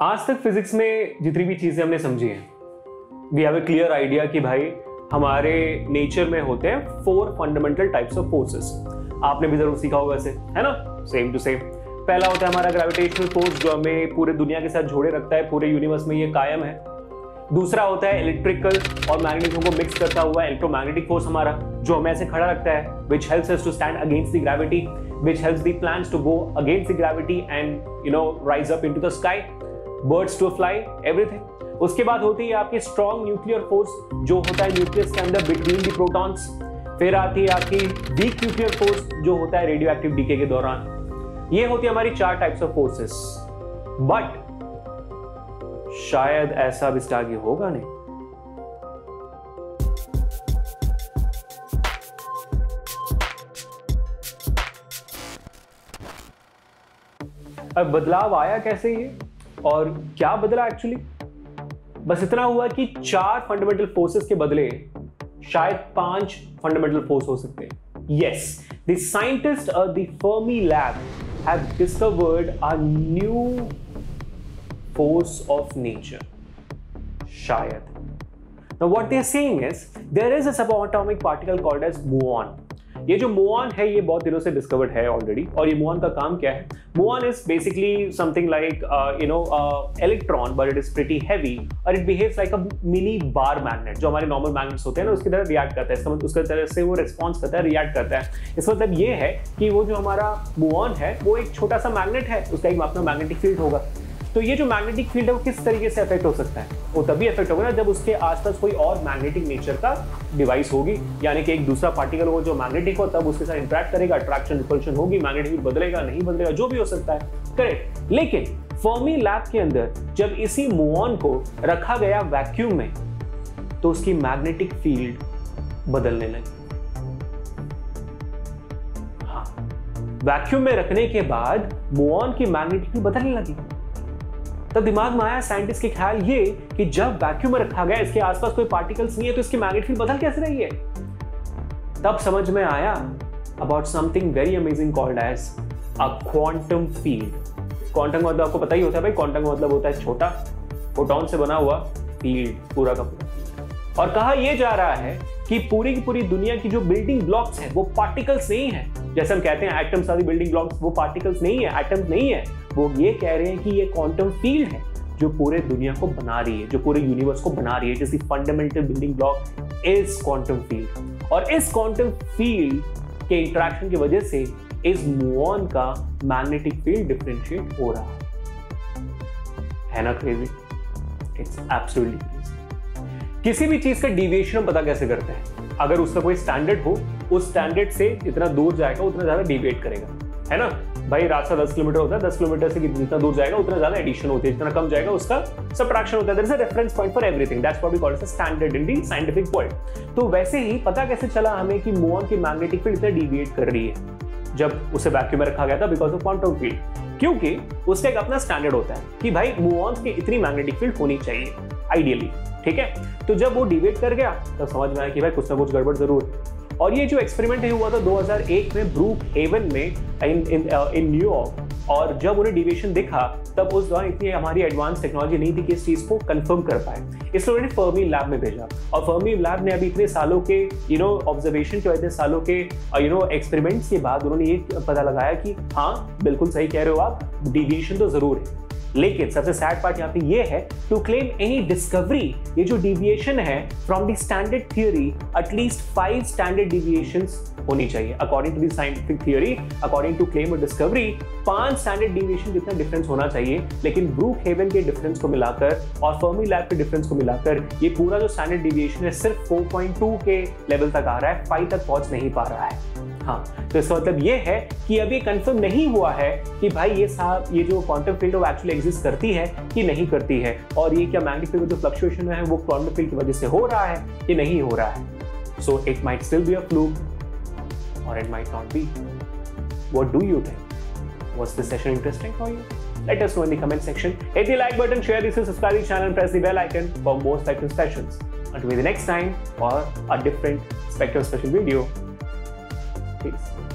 आज तक फिजिक्स में जितनी भी चीजें हमने समझी हैं, we have a clear idea कि भाई हमारे नेचर में होते हैं 4 फंडामेंटल टाइप्स ऑफ फोर्सेस। आपने भी जरूर सीखा होगा इसे, है ना? Same to same. पहला होता है हमारा ग्रेविटेशनल फोर्स, जो हमें पूरे दुनिया के साथ जोड़े रखता है, पूरे यूनिवर्स में ये कायम है। दूसरा होता है इलेक्ट्रिकल और मैग्नेटिज्म को मिक्स करता हुआ इलेक्ट्रोमैग्नेटिक फोर्स हमारा, जो हमें ऐसे खड़ा रखता है, which helps us to stand against the gravity, which helps the plants to go against the gravity and rise up into the sky, birds to fly, everything. उसके बाद होती है आपकी स्ट्रॉन्ग न्यूक्लियर फोर्स, जो होता है न्यूक्लियस के अंदर बिटवीन द प्रोटॉन्स। फिर आती है आपकी वीक न्यूक्लियर फोर्स, जो होता है रेडियो एक्टिव डीके के दौरान। ये होती है हमारी 4 टाइप्स ऑफ फोर्सेस। बट शायद ऐसा अब इसके आगे होगा नहीं। अब बदलाव आया कैसे ये और क्या बदला एक्चुअली? बस इतना हुआ कि 4 फंडामेंटल फोर्सेस के बदले शायद 5 फंडामेंटल फोर्स हो सकते हैं। Yes, the scientist of the Fermi lab have discovered a new force of nature. शायद. Now what they are saying is there is a subatomic particle called as muon. ये जो muon है ये बहुत दिनों से डिस्कवर्ड है ऑलरेडी। और ये muon का काम क्या है? Muon is basically something like electron, but it is pretty heavy और it behaves like a mini bar magnet। जो हमारे नॉर्मल मैग्नेट्स होते हैं ना, उसकी तरह रिएक्ट करता है। इसका मतलब उसकी तरह से वो रिस्पॉन्स करता है, रिएक्ट करता है। इसका मतलब ये है कि वो जो हमारा muon है वो एक छोटा सा मैग्नेट है, उसका एक अपना मैग्नेटिक फील्ड होगा। तो ये जो मैग्नेटिक फील्ड है वो किस तरीके से अफेक्ट हो सकता है? वो तभी अफेक्ट होगा ना जब उसके आसपास कोई और मैग्नेटिक नेचर का डिवाइस होगी, यानी कि एक दूसरा पार्टिकल हो जो मैग्नेटिक हो, तब उसके साथ इंटरेक्ट करेगा, अट्रैक्शन रिपल्शन होगी, मैग्नेटिक फील्ड बदलेगा नहीं बदलेगा, जो भी हो सकता है। करेक्ट। लेकिन फर्मी लैब के अंदर जब इसी मुऑन को रखा गया वैक्यूम में, तो उसकी मैग्नेटिक फील्ड बदलने लगी। हाँ, वैक्यूम में रखने के बाद मुऑन की मैग्नेटिक फील्ड बदलने लगी। तब दिमाग में आया साइंटिस्ट के ख्याल ये कि जब वैक्यूम में रखा गया, इसके आसपास कोई पार्टिकल्स नहीं है, तो इसकी मैग्नेटिक फील्ड बदल कैसे रही है? तब समझ में आया about something very amazing called as a quantum field. Quantum का मतलब आपको पता ही होता है भाई, क्वांटम का मतलब होता है छोटा, फोटॉन से बना हुआ फील्ड, पूरा का पूरा। और कहा यह जा रहा है कि पूरी की पूरी दुनिया की जो बिल्डिंग ब्लॉक्स हैं वो पार्टिकल्स नहीं है। जैसे हम कहते हैं एटम्स आदि बिल्डिंग ब्लॉक्स, वो पार्टिकल्स नहीं है, एटम्स नहीं है। वो ये कह रहे हैं कि ये क्वांटम फील्ड है जो पूरे दुनिया को बना रही है, जो पूरे यूनिवर्स को बना रही है। जैसे fundamental building block is quantum field. और इस क्वांटम फील्ड के इंटरेक्शन की वजह से इस मुऑन का मैग्नेटिक फील्ड डिफरेंशिएट हो रहा है ना? Crazy, it's absolutely crazy. किसी भी चीज का डिविएशन हम पता कैसे करते हैं? अगर उसका कोई स्टैंडर्ड हो, उस स्टैंडर्ड से जितना दूर जाएगा उतना ज्यादा डिविएट करेगा, है ना भाई? रास्ता 10 किलोमीटर होता है, 10 किलोमीटर से जितना दूर जाएगा उतना ज्यादा एडिशन होती है, जितना कम जाएगा उसका सबट्रैक्शन होता है। There is a reference point for everything, that's what we call it a standard in the scientific world. तो वैसे ही पता कैसे चला हमें कि मुऑन की मैग्नेटिक फील्ड इतना डिविएट कर रही है जब उसे वैक्यूम में रखा गया था? Because of quantum field. क्योंकि उसका एक अपना स्टैंडर्ड होता है कि भाई मुऑन की इतनी मैग्नेटिक फील्ड होनी चाहिए आइडियली, ठीक है? तो जब वो डिविएट कर गया तब समझ में आया कि भाई कुछ ना कुछ गड़बड़ जरूर है। और ये जो एक्सपेरिमेंट है हुआ था 2001 में ब्रूक हेवन में इन न्यूयॉर्क। और जब उन्हें डिविएशन दिखा तब उस दौरान इतनी हमारी एडवांस टेक्नोलॉजी नहीं थी कि इस चीज को कंफर्म कर पाए, इसलिए उन्होंने फर्मी लैब में भेजा। और फर्मी लैब ने अभी इतने सालों के ऑब्जर्वेशन के, इतने सालों के एक्सपेरिमेंट्स के बाद उन्होंने ये पता लगाया कि हाँ बिल्कुल सही कह रहे हो आप, डिविएशन तो जरूर है। लेकिन सबसे सैड पार्ट यहाँ पे ये है, टू क्लेम एनी डिस्कवरी, ये जो डिविएशन है from the standard theory, at least 5 standard deviations होनी चाहिए according to the scientific theory. According to claim और डिस्कवरी 5 स्टैंडर्ड डिविएशन जितना डिफरेंस होना चाहिए। लेकिन ब्रूक हेवन के डिफरेंस को मिलाकर और फर्मी लैब के डिफरेंस को मिलाकर ये पूरा जो स्टैंडर्ड डिविएशन है सिर्फ 4.2 के लेवल तक आ रहा है, 5 तक पहुंच नहीं पा रहा है। हाँ, तो इसका मतलब ये है कि अभी कंफर्म नहीं हुआ है कि भाई ये जो क्वांटम फील्ड वो एक्चुअली एग्जिस्ट करती है कि नहीं करती है, और ये क्या मैग्नेटिक फील्ड जो फ्लक्चुएशन है वो क्वांटम फील्ड की वजह से हो रहा है कि नहीं हो रहा है। So it might still be a fluke और it might not be. What do you think? Was this session interesting for you? Let us know in the comment section. Hit the like button, share this, subscribe to the channel and press the bell icon for more Spectrum sessions. Until the next time or a different Spectrum special video. Peace.